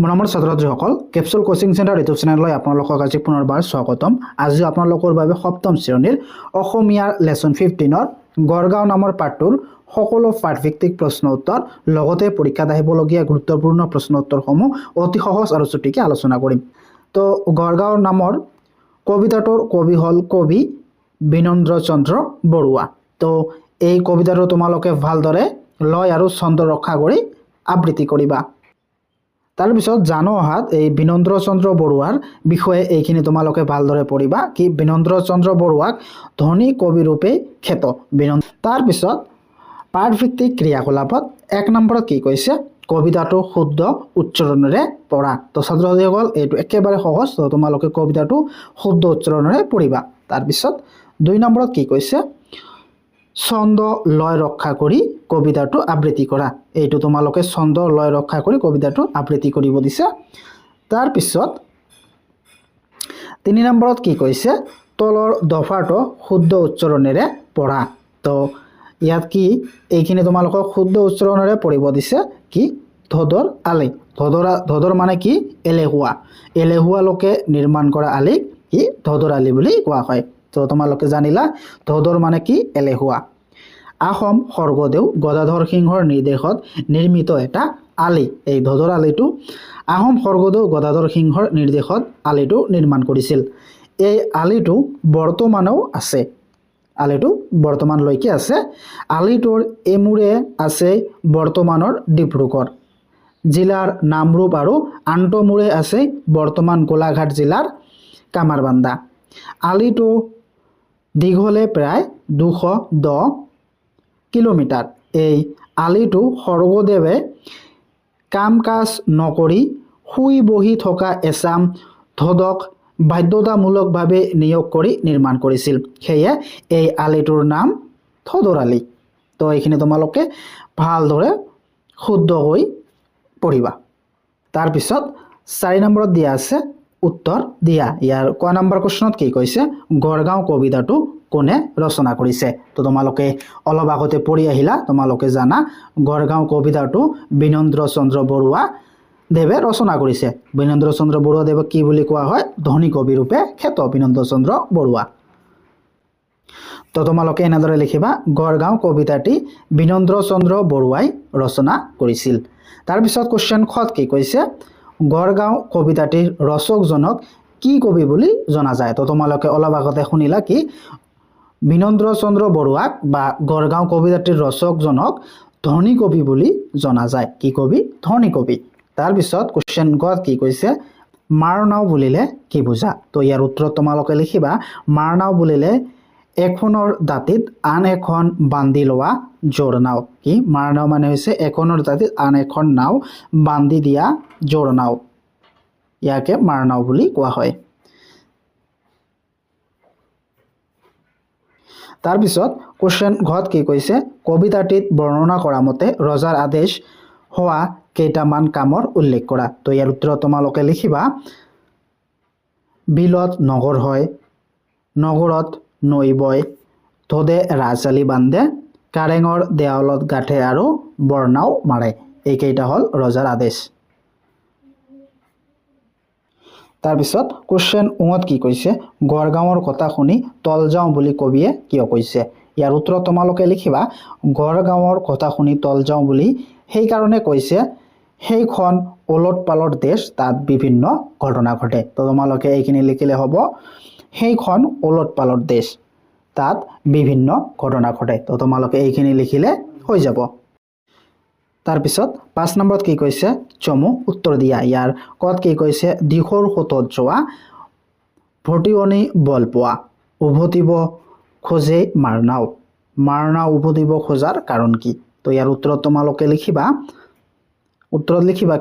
মৰমৰ ছাত্ৰ-ছাত্ৰীসকল capsule coaching centre YouTube চেনেললৈ আপোনালোকক আজি পুনৰবাৰ স্বাগতম। আজি আপোনালোকৰ বাবে সপ্তম শ্ৰেণীৰ অসমীয়াৰ লেসন 15ৰ গড়গাঁও নামৰ পাঠটোৰ সকলো পাঠভিত্তিক প্ৰশ্ন উত্তৰ লগতে পৰীক্ষাত আহিবলগীয়া গুৰুত্বপূৰ্ণ প্ৰশ্ন উত্তৰসমূহ অতি সহজ আৰু চুটিকে আলোচনা কৰিম। তো গড়গাঁও নামৰ কবিতাটোৰ কবি হল কবি বিনন্দ্ৰ চন্দ্ৰ বৰুৱা। তো এই কবিতাটো তোমালোকে ভালদৰে লয় আৰু ছন্দ ৰক্ষা কৰি আবৃত্তি কৰিবা। তাৰ পিছত জানো অহাত এই বিনন্দ্ৰ চন্দ্ৰ বৰুৱাৰ বিষয়ে এইখিনি তোমালোকে ভালদৰে পঢ়িবা কি বিনন্দ্ৰ চন্দ্ৰ বৰুৱাক ধনী কবি ৰূপে খ্যাত। তাৰ পিছত পাঠভিত্তিক ক্ৰিয়াকলাপত 1 নম্বৰত কি কৈছে কবিতাটো শুদ্ধ উচ্চাৰণেৰে পঢ়া। তো ছাত্ৰ-ছাত্ৰীসকল এইটো একেবাৰে সহজ, তো তোমালোকে কবিতাটো শুদ্ধ উচ্চাৰণেৰে পঢ়িবা। তাৰ পিছত 2 নম্বৰত কি কৈছে ছন্দ লয় ৰক্ষা কৰি কবিতাটো আবৃত্তি কৰা। এইটো তোমালোকে ছন্দ লয় ৰক্ষা কৰি কবিতাটো আবৃত্তি কৰিব দিছে। তাৰ পিছত 3 নম্বৰত কি কৈছে তলৰ দফাটো শুদ্ধ উচ্চাৰণেৰে পঢ়া। তো ইয়াত কি এইখিনি তোমালোকক শুদ্ধ উচ্চাৰণেৰে পঢ়িব দিছে কি ধদৰ আলি। ধদৰ মানে কি এলেহুৱা লোকে নিৰ্মাণ কৰা আলি কি ধদৰ আলি বুলি কোৱা হয়। তো তোমালোকে জানিলা ধদৰ মানে কি এলেহুৱা। আহোম স্বৰ্গদেউ গদাধৰ সিংহৰ নিৰ্দেশত নিৰ্মিত এটা আলি। এই ধদৰ আলিটো আহোম স্বৰ্গদেউ গদাধৰ সিংহৰ নিৰ্দেশত আলিটো নিৰ্মাণ কৰিছিল। এই আলিটো বৰ্তমানেও আছে, আলিটো বৰ্তমানলৈকে আছে। আলিটোৰ এমূৰে আছে বৰ্তমানৰ ডিব্ৰুগড় জিলাৰ নামৰূপ আৰু আন্তমূৰে আছে বৰ্তমান গোলাঘাট জিলাৰ কামাৰবান্দা। আলিটো দীঘলে প্ৰায় 210 কিলোমিটাৰ। এই আলিটো স্বৰ্গদেৱে কাম কাজ নকৰি শুই বহি থকা এচাম ধদক বাধ্যতামূলকভাৱে নিয়োগ কৰি নিৰ্মাণ কৰিছিল, সেয়ে এই আলিটোৰ নাম ধদৰ আলি। তো এইখিনি তোমালোকে ভালদৰে শুদ্ধকৈ পঢ়িবা। তাৰপিছত 4 নম্বৰত দিয়া আছে উত্তৰ দিয়া। ইয়াৰ ক নম্বৰ প্ৰশ্নত কি কৈছে গড়গাঁও কবিতাটো কোনে ৰচনা কৰিছে। তো তোমালোকে অলপ আগতে পঢ়ি আহিলা, তোমালোকে জানা গড়গাঁও কবিতাটো বিনন্দ্ৰ চন্দ্ৰ বৰুৱা দেৱে ৰচনা কৰিছে। বিনন্দ্ৰ চন্দ্ৰ বৰুৱা দেৱক কি বুলি কোৱা হয় ধনী কবি ৰূপে খ্যাত বিনন্দ্ৰ চন্দ্ৰ বৰুৱা। তো তোমালোকে এনেদৰে লিখিবা গড়গাঁও কবিতাটি বিনন্দ্ৰ চন্দ্ৰ বৰুৱাই ৰচনা কৰিছিল। তাৰপিছত কোৱেশ্চন খত কি কৈছে গড়গাঁও কবিতাটিৰ ৰচকজনক কি কবি বুলি জনা যায়। তো তোমালোকে অলপ আগতে শুনিলা কি বিনন্দ্ৰ চন্দ্ৰ বৰুৱাক বা গড়গাঁও কবিতাটিৰ ৰচকজনক ধনী কবি বুলি জনা যায়। কি কবি ধনী কবি। তাৰপিছত কোৱেশ্চন গত কি কৈছে মাৰনাও বুলিলে কি বুজা। তো ইয়াৰ উত্তৰত তোমালোকে লিখিবা মাৰনাও বুলিলে এখনৰ দাঁতিত আন এখন বান্ধি লোৱা জোৰ নাও। কি মাৰনাও মানে হৈছে এখনৰ দাঁতিত আন এখন নাও বান্ধি দিয়া জোৰ নাও, ইয়াকে মাৰনাও বুলি কোৱা হয়। তাৰপিছত কোৱেশ্চন ঘত কি কৈছে কবিতাটিত বৰ্ণনা কৰা মতে ৰজাৰ আদেশ হোৱা কেইটামান কামৰ উল্লেখ কৰা। তো ইয়াৰ উত্তৰত তোমালোকে লিখিবা বিলত নগৰ হয়, নগৰত নৈ বয়, ধদে ৰাজআলি বান্ধে, কাৰেঙৰ দেৱালত গাঠে আৰু বৰনাও মাৰে। এইকেইটা হ'ল ৰজাৰ আদেশ। তাৰপিছত কোৱেশ্চন উঙত কি কৈছে গড়গাঁৱৰ কথা শুনি তল যাওঁ বুলি কবিয়ে কিয় কৈছে। ইয়াৰ উত্তৰত তোমালোকে লিখিবা গড়গাঁৱৰ কথা শুনি তল যাওঁ বুলি সেইকাৰণে কৈছে সেইখন ওলট পালট দেশ, তাত বিভিন্ন ঘটনা ঘটে। তো তোমালোকে এইখিনি লিখিলে হ'ব সেইখন ওলট পালট দেশ, তাত বিভিন্ন ঘটনা ঘটে। তো তোমালোকে এইখিনি লিখিলে হৈ যাব। তাৰপিছত 5 নম্বৰত কি কৈছে চমু উত্তৰ দিয়া। ইয়াৰ কত কি কৈছে দিশৰ সোঁতত যোৱা ভটিয়নি বল পোৱা উভতিব খোজে মাৰনাও, মাৰনাও উভতিব খোজাৰ কাৰণ কি। তো ইয়াৰ উত্তৰত তোমালোকে লিখিবা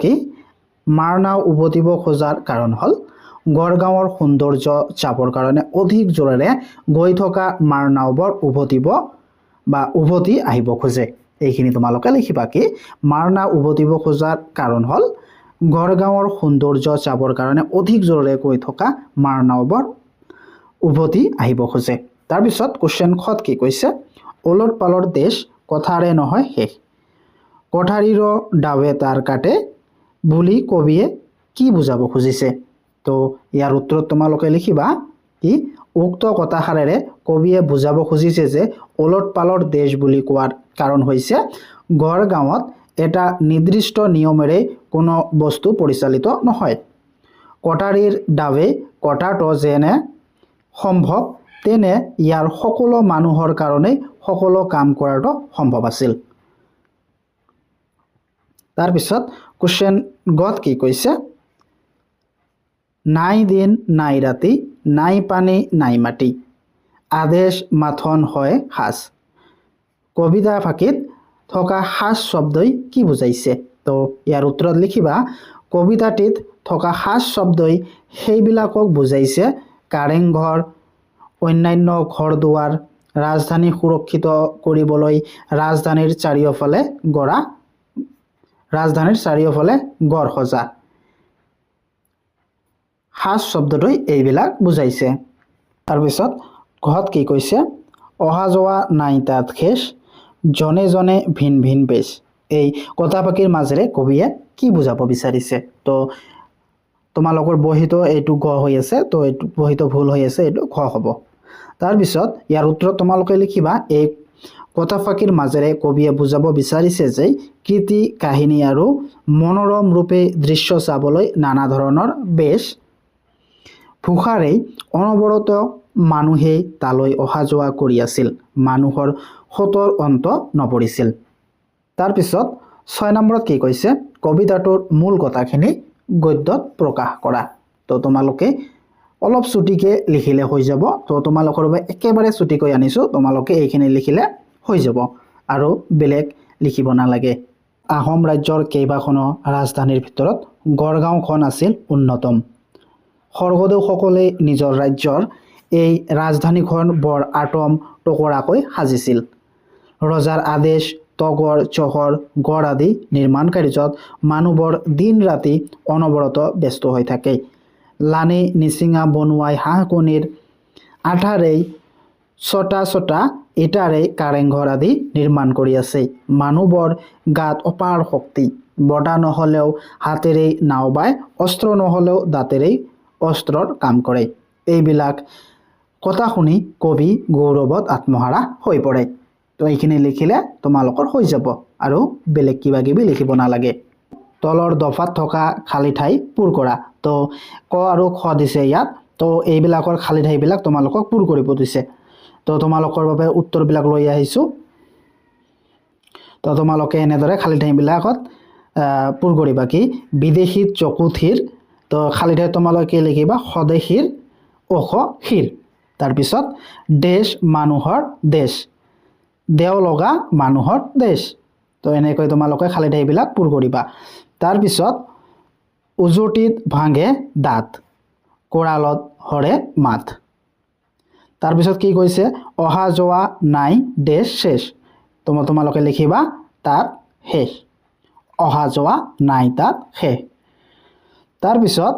কি মাৰনাও উভতিব খোজাৰ কাৰণ হ'ল গড়গাঁৱৰ সৌন্দৰ্য চাবৰ কাৰণে অধিক জোৰেৰে গৈ থকা মাৰনাওবোৰ উভতি আহিব খোজে। এইখিনি তোমালোকে লিখিবা কি মাৰনাও উভতিব খোজাৰ কাৰণ হ'ল গড়গাঁৱৰ সৌন্দৰ্য চাবৰ কাৰণে অধিক জোৰেৰে গৈ থকা মাৰনাওবোৰ উভতি আহিব খোজে। তাৰপিছত কোৱেশ্চন খত কি কৈছে ওলট পালট দেশ কথাৰে নহয় শেষ, কঠাৰীৰ ডাৱে তাৰ কাটে বুলি কবিয়ে কি বুজাব খুজিছে তো ইয়াৰ উত্তৰত তোমালোকে লিখিবা কি উক্ত কথাষাৰেৰে কবিয়ে বুজাব খুজিছে যে ওলট পালট দেশ বুলি কোৱাৰ কাৰণ হৈছে গড় গাঁৱত এটা নিৰ্দিষ্ট নিয়মেৰে কোনো বস্তু পৰিচালিত নহয় কটাৰীৰ ডাবে কটাটো যেনে সম্ভৱ তেনে ইয়াৰ সকলো মানুহৰ কাৰণে সকলো কাম কৰাটো সম্ভৱ আছিল তাৰপিছত কোৱেশ্চন গত কি কৈছে নাই দিন নাই ৰাতি নাই পানী নাই মাটি আদেশ মাথন হয় সাজ কবিতা ফাঁকিত থকা সাজ শব্দই কি বুজাইছে তো ইয়াৰ উত্তৰত লিখিবা কবিতাটিত থকা সাজ শব্দই সেইবিলাকক বুজাইছে কাৰেংঘৰ অন্যান্য ঘৰ দুৱাৰ ৰাজধানী সুৰক্ষিত কৰিবলৈ ৰাজধানীৰ চাৰিওফালে গড় সজা সাজ শব্দটোই এইবিলাক বুজাইছে তাৰপিছত ঘৰত কি কৈছে অহা যোৱা নাই তাত শেষ জনে জনে ভিন ভিন বেশ এই কথা পাকিৰ মাজেৰে কবিয়ে কি বুজাব বিচাৰিছে তো তোমালোকৰ বহিতো এইটো গ হৈ আছে তো এইটো বহিতো ভুল হৈ আছে এইটো খ হ'ব তাৰপিছত ইয়াৰ উত্তৰত তোমালোকে লিখিবা এই কথা পাকিৰ মাজেৰে কবিয়ে বুজাব বিচাৰিছে যে কৃতি কাহিনী আৰু মনোৰম ৰূপে দৃশ্য চাবলৈ নানা ধৰণৰ বেশ ভুখাৰে অনবৰত মানুহে তালৈ অহা যোৱা কৰি আছিল মানুহৰ হতৰ অন্ত নপৰিছিল তাৰপিছত 6 নম্বৰত কি কৈছে কবিতাটোৰ মূল কথাখিনি গদ্যত প্ৰকাশ কৰা তো তোমালোকে অলপ ছুটিকে লিখিলে হৈ যাব তো তোমালোকৰ বাবে একেবাৰে ছুটিকৈ আনিছো তোমালোকে এইখিনি লিখিলে হৈ যাব আৰু বেলেগ লিখিব নালাগে আহোম ৰাজ্যৰ কেইবাখনো ৰাজধানীৰ ভিতৰত গড়গাঁওখন আছিল অন্যতম স্বৰ্গদেউসকলে নিজৰ ৰাজ্যৰ এই ৰাজধানীখন বৰ আটম টকৰাকৈ সাজিছিল ৰজাৰ আদেশ তগৰ চহৰ গড় আদি নিৰ্মাণ কাৰ্যত মানুহবোৰ দিন ৰাতি অনবৰত ব্যস্ত হৈ থাকে লানি নিচিঙা বনুৱাই হাঁহ কণীৰ আঠাৰে ছটা ইটাৰে কাৰেংঘৰ আদি নিৰ্মাণ কৰি আছে মানুহবোৰ গাত অপাৰ শক্তি বডা নহলেও হাতেৰে নাও বাই অস্ত্ৰ নহলেও দাঁতেৰে অস্ত্ৰৰ কাম কৰে এইবিলাক কথা শুনি কবি গৌৰৱত আত্মহাৰা হৈ পৰে তো এইখিনি লিখিলে তোমালোকৰ হৈ যাব আৰু বেলেগ কিবা কিবি লিখিব নালাগে তলৰ দফাত থকা খালী ঠাই পূৰ কৰা তো ক আৰু খ দিছে ইয়াত তো এইবিলাকৰ খালী ঠাইবিলাক তোমালোকক পূৰ কৰিব দিছে তো তোমালোকৰ বাবে উত্তৰবিলাক লৈ আহিছোঁ তো তোমালোকে এনেদৰে খালী ঠাইবিলাকত পূৰ কৰিবা কি বিদেশীত চকু থিৰ তো খালী ঠাই তোমালোকে লিখিবা স্বদেশীৰ ওখ শিৰ তাৰপিছত দেশ মানুহৰ দেশ দেও লগা মানুহৰ দেশ তো এনেকৈ তোমালোকে খালী ঠাইবিলাক পূৰ কৰিবা তাৰপিছত উজুটিত ভাঙে দাঁত কোৰালত হৰে মাত তাৰপিছত কি কৈছে অহা যোৱা নাই দেশ শেষ তোমালোকে লিখিবা তাত শেষ অহা যোৱা নাই তাত শেষ তাৰপিছত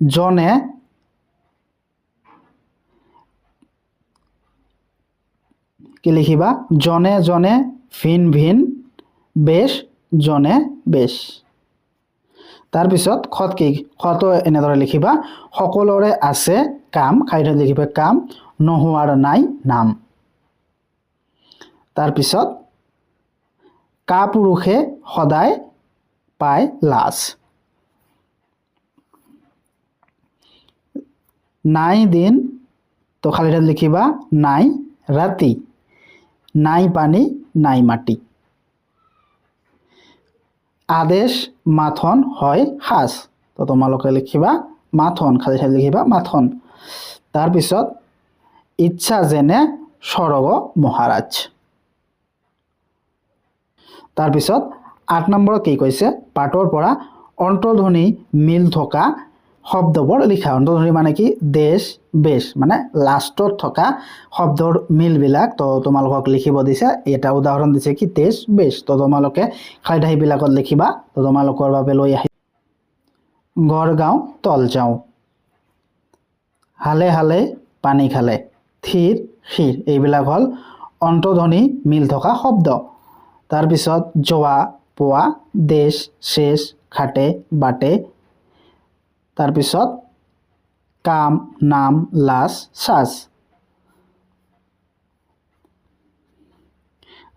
জনে কি লিখিবা জনে জনে ভিন ভিন বেশ জনে বেশ তাৰপিছত খত কি খতো এনেদৰে লিখিবা সকলোৰে আছে কাম খাইতে লিখিবা কাম নোহোৱাৰ নাই নাম তাৰপিছত কাপুৰুষে সদায় পায় লাজ নাই দিন তো খালি ঠাইত লিখিবা নাই ৰাতি নাই পানী নাই মাটি আদেশ মাথন হয় সাজ তো তোমালোকে লিখিবা মাথন খালি ঠাইত লিখিবা মাথন তাৰপিছত ইচ্ছা যেনে স্বৰ্গ মহাৰাজ তাৰপিছত 8 নম্বৰত কি কৈছে পাঠৰ পৰা অন্তৰ্ধ্বনি মিল থকা শব্দবোৰ লিখা অন্তৰ্ধ্বনি মানে কি দেশ বেশ মানে লাষ্টত থকা শব্দৰ মিলবিলাক তো তোমালোকক লিখিব দিছে এটা উদাহৰণ দিছে কি দেশ বেশ তো তোমালোকে খালি ঠাইবিলাকত লিখিবা তো তোমালোকৰ বাবে লৈ আহি গড়গাঁও তল যাওঁ হালে হালে পানী খালে থিৰ শিৰ এইবিলাক হ'ল অন্তৰ্ধ্বনি মিল থকা শব্দ তাৰপিছত যোৱা পোৱা দেশ শেষ খাটে বাটে তাৰপিছত কাম নাম লাজ সাজ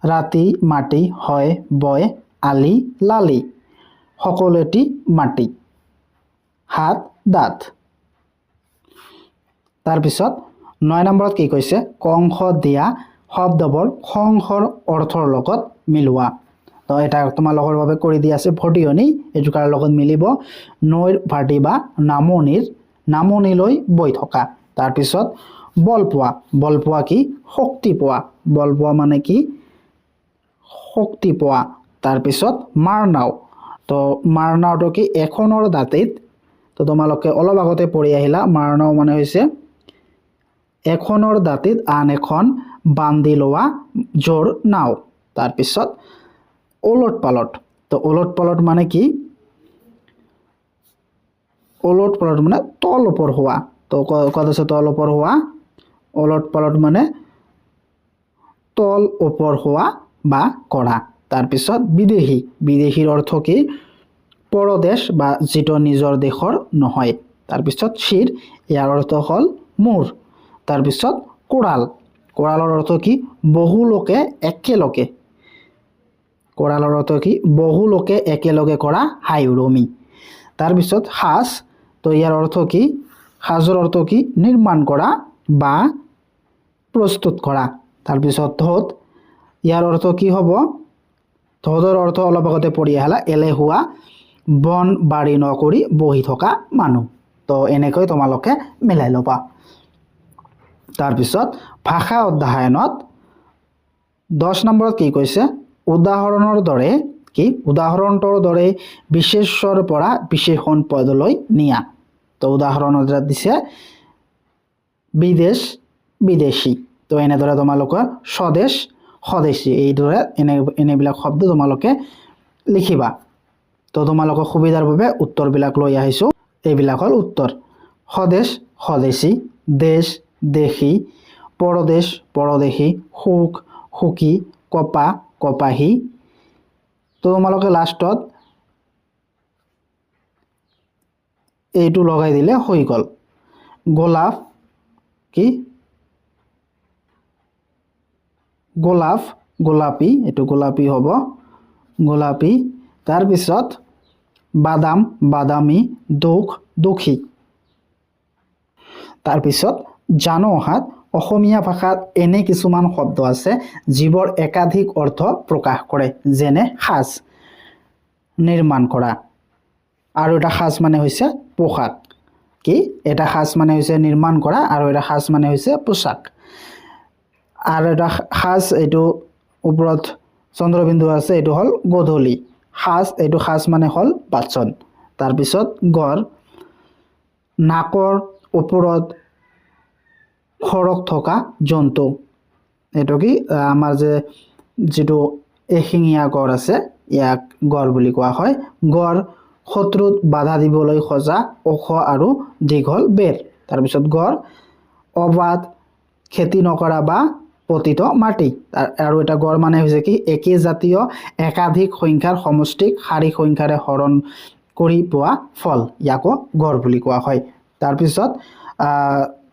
ৰাতি মাটি হয় বয় আলি লালি সকলোটি মাটি হাত দাঁত তাৰপিছত 9 নম্বৰত কি কৈছে কংস দিয়া শব্দবোৰ সংহৰ অৰ্থৰ লগত মিলোৱা তো এটা তোমালোকৰ বাবে কৰি দি আছে ভটিয়নি এজুকাৰ লগত মিলিব নৈৰ ভাটি বা নামনিলৈ বৈ থকা তাৰপিছত বল পোৱা কি শক্তি পোৱা মানে কি শক্তি পোৱা তাৰপিছত মাৰনাও তো মাৰনাওটো কি এখনৰ দাঁতিত তো তোমালোকে অলপ আগতে পঢ়ি আহিলা মাৰনাও মানে হৈছে এখনৰ দাঁতিত আন এখন বান্ধি লোৱা জোৰ নাও তাৰপিছত ওলট পালট মানে কি ওলট পালট মানে তল ওপৰ হোৱা তো কত আছে তল ওপৰ হোৱা ওলট পালট মানে তল ওপৰ হোৱা বা কৰা তাৰপিছত বিদেশীৰ অৰ্থ কি পৰদেশ বা যিটো নিজৰ দেশৰ নহয় তাৰপিছত শিৰ ইয়াৰ অৰ্থ হ'ল মূৰ তাৰপিছত কোৰালৰ অৰ্থ কি বহু লোকে একেলগে কৰা হাই উৰুমি তাৰপিছত সাজ তো ইয়াৰ অৰ্থ কি সাজৰ অৰ্থ কি নিৰ্মাণ কৰা বা প্ৰস্তুত কৰা তাৰপিছত ধোত ইয়াৰ অৰ্থ কি হ'ব ধোতৰ অৰ্থ অলপ আগতে পঢ়ি আহিলা এলেহুৱা বন বাৰী নকৰি বহি থকা মানুহ তো এনেকৈ তোমালোকে মিলাই ল'বা তাৰপিছত ভাষা অধ্যয়নত 10 নম্বৰত কি কৈছে উদাহৰণটোৰ দৰে বিশেষ্যৰ পৰা বিশেষণ পদলৈ নিয়া তো উদাহৰণত দিছে বিদেশ বিদেশী তো এনেদৰে তোমালোকে স্বদেশ স্বদেশী এইদৰে এনেবিলাক শব্দ তোমালোকে লিখিবা তো তোমালোকৰ সুবিধাৰ বাবে উত্তৰবিলাক লৈ আহিছোঁ এইবিলাক হ'ল উত্তৰ স্বদেশ স্বদেশী দেশ দেশী পৰদেশ পৰদেশী সুখ সুখী কপা কপাহী তো তোমালোকে লাষ্টত এইটো লগাই দিলে হৈ গ'ল গোলাপ কি গোলাপী এইটো গোলাপী হ'ব গোলাপী তাৰপিছত বাদাম বাদামী দুখ দুখী তাৰপিছত জানো অহাত অসমীয়া ভাষাত এনে কিছুমান শব্দ আছে যিবোৰ একাধিক অৰ্থ প্ৰকাশ কৰে যেনে সাজ নিৰ্মাণ কৰা আৰু এটা সাজ মানে হৈছে পোশাক কি এটা সাজ মানে হৈছে নিৰ্মাণ কৰা আৰু এটা সাজ মানে হৈছে পোশাক আৰু এটা সাজ এইটো ওপৰত চন্দ্ৰবিন্দু আছে এইটো হ'ল গধূলি সাজ এইটো সাজ মানে হ'ল বাচন তাৰপিছত গড় নাকৰ ওপৰত খৰক থকা জন্তু এইটো কি আমাৰ যে যেটো এশিঙীয়া গড় আছে ইয়াক গড় বুলি কোৱা হয় গড় শত্ৰুত বাধা দিবলৈ খজা ওখ আৰু দীঘল বেৰ তাৰপিছত গড় অবাধ খেতি নকৰা বা পতিত মাটি আৰু এটা গড় মানে হৈছে কি একে জাতীয় একাধিক সংখ্যাৰ সমষ্টিক শাৰী সংখ্যাৰে হৰণ কৰি পোৱা ফল ইয়াকো গড় বুলি কোৱা হয় তাৰপিছত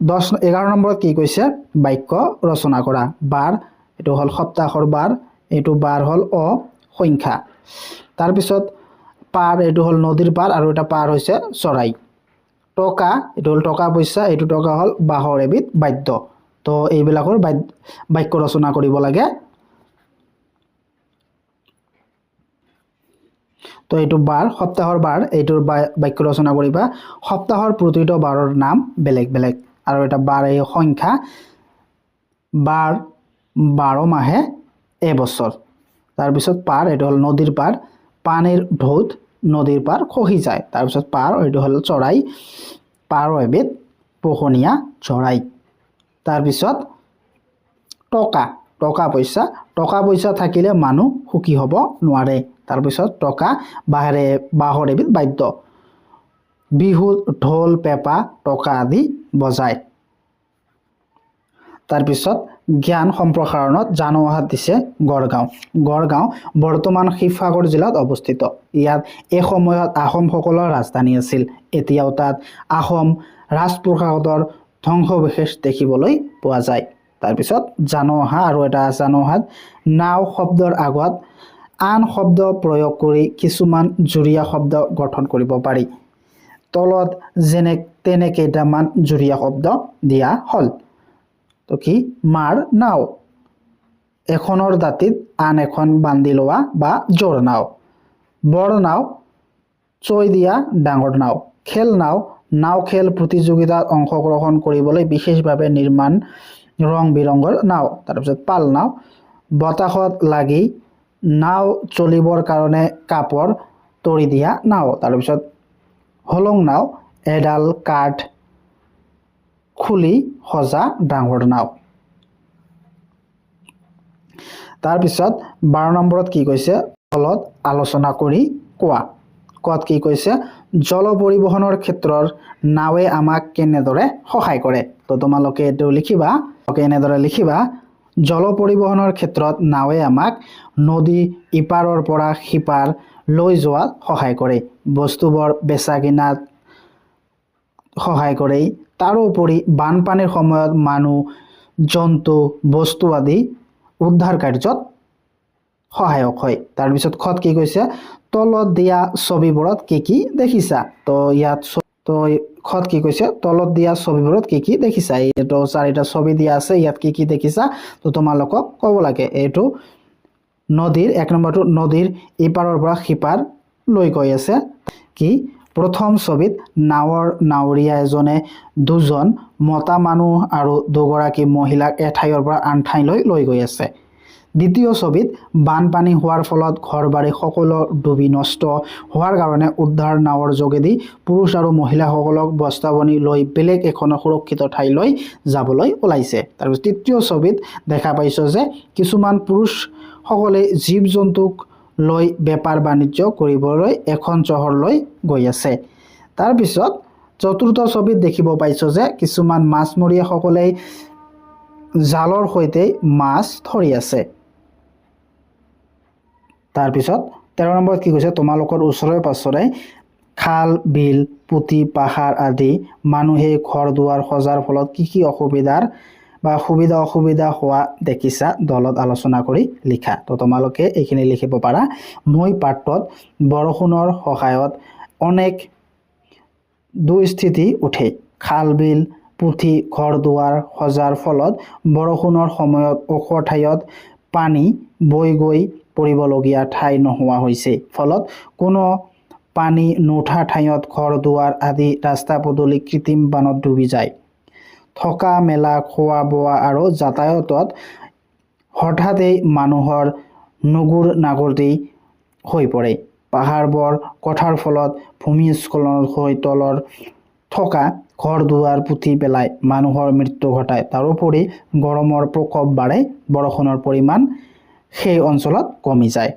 11 নম্বৰত কি কৈছে বাক্য ৰচনা কৰা বাৰ এটো হল সপ্তাহৰ বাৰ এটো বাৰ হল সংখ্যা তাৰপিছত পাৰ এটো হল নদীৰ পাৰ আৰু এটা পাৰ হৈছে চৰাই টকা এটো হল টকা পইচা এটো টকা হল বাহৰ এবিধ বাদ্য তো এইবিলাকৰ বাক্য ৰচনা কৰিব লাগে তো এটো বাৰ সপ্তাহৰ বাৰ এটোৰ বাক্য ৰচনা কৰিবা সপ্তাহৰ প্ৰতিটো বাৰৰ নাম বেলেগ বেলেগ আৰু এটা বাৰ এই সংখ্যা বাৰ 12 মাহে এবছৰ তাৰপিছত পাৰ এটো হল নদীৰ পাৰ পানীৰ ঢৌত নদীৰ পাৰ খহি যায় তাৰপিছত পাৰ এটো হল চৰাই পাৰ এবিধ পোহনীয়া চৰাই তাৰপিছত টকা পইচা থাকিলে মানুহ সুখী হ'ব নোৱাৰে তাৰপিছত টকা বাহৰ এবিধ বাদ্য বিহুত ঢোল পেপা টকা আদি বজায় তাৰপিছত জ্ঞান সম্প্ৰসাৰণত জনসাত দিছে গড়গাঁও। গড়গাঁও বৰ্তমান শিৱসাগৰ জিলাত অৱস্থিত। ইয়াত এই সময়ত আহোমসকলৰ ৰাজধানী আছিল। এতিয়াও তাত আহোম ৰাজপ্ৰসাদৰ ধ্বংসবিশেষ দেখিবলৈ পোৱা যায়। তাৰপিছত জনসা আৰু এটা জনসাত নাও শব্দৰ আগত আন শব্দ প্ৰয়োগ কৰি কিছুমান জুৰীয়া শব্দ গঠন কৰিব পাৰি। তলত তেনে কেইটামান জুৰীয়া শব্দ দিয়া হ'ল। তো কি মাৰ নাও, এখনৰ দাঁতিত আন এখন বান্ধি লোৱা বা জোৰ নাও। বৰ নাও, চৈ দিয়া ডাঙৰ নাও। খেল নাও, নাও খেল প্ৰতিযোগিতাত অংশগ্ৰহণ কৰিবলৈ বিশেষভাৱে নিৰ্মাণ ৰং বিৰঙৰ নাও। তাৰপিছত পাল নাও, বতাহত লাগি নাও চলিবৰ কাৰণে কাপৰ তৰি দিয়া নাও। তাৰপিছত হলং নাও, এডাল কাঠ খুলি সজা ডাঙৰ নাও। তাৰপিছত 12 নম্বৰত কি কৈছে, তলত আলোচনা কৰি কোৱা। কত কি কৈছে, জল পৰিবহনৰ ক্ষেত্ৰত নাৱে আমাক কেনেদৰে সহায় কৰে। তো তোমালোকে এইটো লিখিবা, এনেদৰে লিখিবা, জল পৰিবহনৰ ক্ষেত্ৰত নাৱে আমাক নদী ইপাৰৰ পৰা সিপাৰ লৈ যোৱাত সহায় কৰে, বস্তুবোৰ বেচা কিনাত সহায় কৰে। তাৰোপৰি বানপানীৰ সময়ত মানুহ, জন্তু, বস্তু আদি উদ্ধাৰ কাৰ্যত সহায়ক হয়। তাৰপিছত খত কি কৈছে, তলত দিয়া ছবিবোৰত কি কি দেখিছা। তো ইয়াত খত কি কৈছে, তলত দিয়া ছবিবোৰত কি কি দেখিছা। এইটো 4টা ছবি দিয়া আছে, ইয়াত কি কি দেখিছা তো তোমালোকক ক'ব লাগে। এইটো নদীৰ 1 নম্বৰটো নদীৰ ইপাৰৰ পৰা সিপাৰ লৈ গৈ আছে। কি প্ৰথম ছবিত নাৱৰীয়া এজনে 2জন মতা মানুহ আৰু 2গৰাকী মহিলাক এঠাইৰ পৰা আন ঠাইলৈ লৈ গৈ আছে। দ্বিতীয় ছবিত বানপানী হোৱাৰ ফলত ঘৰবাৰী সকলো ডুবি নষ্ট হোৱাৰ কাৰণে উদ্ধাৰ নাৱৰ যোগেদি পুৰুষ আৰু মহিলাসকলক বস্তাবনী লৈ বেলেগ এখন সুৰক্ষিত ঠাইলৈ যাবলৈ ওলাইছে। তাৰপিছত তৃতীয় ছবিত দেখা পাইছো যে কিছুমান পুৰুষসকলে জীৱ-জন্তুক লৈ বেপাৰ বাণিজ্য কৰিবলৈ এখন চহৰলৈ গৈ আছে। তাৰপিছত চতুৰ্থ ছবিত দেখিব পাইছো যে কিছুমান মাছমৰীয়াসকলে জালৰ সৈতে মাছ ধৰি আছে। তাৰপিছত 13 নম্বৰত কি কৈছে, তোমালোকৰ ওচৰে পাছৰে খাল, বিল, পুতি, পাহাৰ আদি মানুহে ঘৰ দুৱাৰ সজাৰ ফলত কি কি সুবিধা অসুবিধা হোৱা দেখিছা, দলত আলোচনা কৰি লিখা। তো তোমালোকে এইখিনি লিখিব পাৰা। মই পাঠত বৰষুণৰ সহায়ত অনেক দুস্থিতি উঠে। খাল, বিল, পুথি, ঘৰ দুৱাৰ সজাৰ ফলত বৰষুণৰ সময়ত ওখ ঠাইত পানী বৈ গৈ পৰিবলগীয়া ঠাই নোহোৱা হৈছে। ফলত কোনো পানী নুঠা ঠাইত ঘৰ দুৱাৰ আদি ৰাস্তা পদূলি কৃত্ৰিম বানত ডুবি যায়। থকা মেলা, খোৱা বোৱা আৰু যাতায়াতত হঠাতেই মানুহৰ নগুৰ নাগৰি হৈ পৰে। পাহাৰবোৰ কটাৰ ফলত ভূমিস্খলন হৈ তলৰ থকা ঘৰ দুৱাৰ পুতি পেলাই মানুহৰ মৃত্যু ঘটায়। তাৰোপৰি গৰমৰ প্ৰকোপ বাঢ়ে, বৰষুণৰ পৰিমাণ সেই অঞ্চলত কমি যায়।